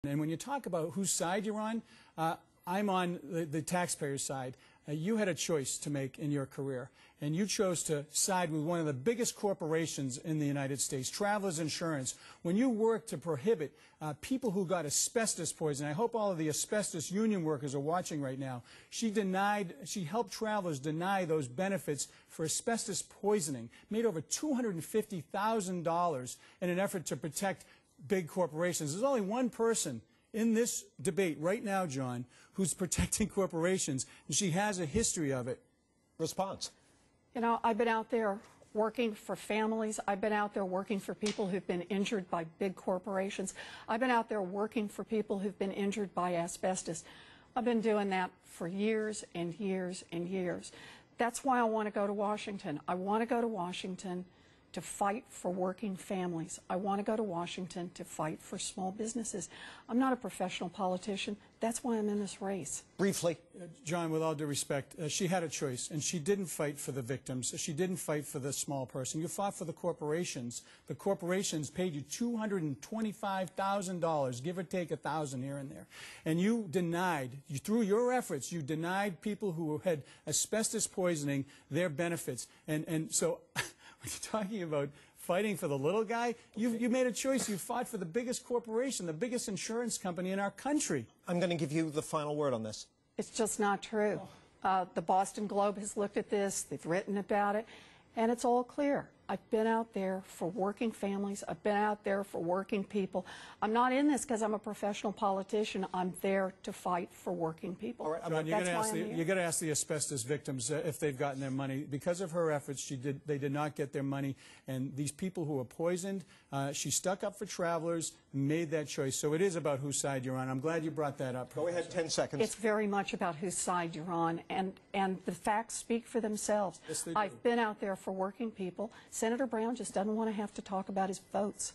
And when you talk about whose side you're on, I'm on the taxpayer's side. You had a choice to make in your career, and you chose to side with one of the biggest corporations in the United States, Travelers Insurance. When you worked to prohibit people who got asbestos poisoning, I hope all of the asbestos union workers are watching right now. She helped Travelers deny those benefits for asbestos poisoning, made over $250,000 in an effort to protect big corporations. There's only one person in this debate right now, John, who's protecting corporations, and she has a history of it. Response. You know, I've been out there working for families. I've been out there working for people who've been injured by big corporations. I've been out there working for people who've been injured by asbestos. I've been doing that for years and years and years. That's why I want to go to Washington. I want to go to Washington to fight for working families. I want to go to Washington to fight for small businesses. I'm not a professional politician. That's why I'm in this race. Briefly. John, with all due respect, she had a choice, and she didn't fight for the victims. She didn't fight for the small person. You fought for the corporations. The corporations paid you $225,000, give or take $1,000 here and there. And you denied, through your efforts, you denied people who had asbestos poisoning their benefits. And so when you're talking about fighting for the little guy, you made a choice. You fought for the biggest corporation, the biggest insurance company in our country. I'm going to give you the final word on this. It's just not true. The Boston Globe has looked at this. They've written about it, and it's all clear. I've been out there for working families. I've been out there for working people. I'm not in this because I'm a professional politician. I'm there to fight for working people. All right, John, you're going to ask the asbestos victims if they've gotten their money. Because of her efforts, they did not get their money. And these people who were poisoned, she stuck up for Travelers, made that choice. So it is about whose side you're on. I'm glad you brought that up. Go ahead, 10 seconds. It's very much about whose side you're on, and the facts speak for themselves. Yes, they do. I've been out there for working people. Senator Brown just doesn't want to have to talk about his votes.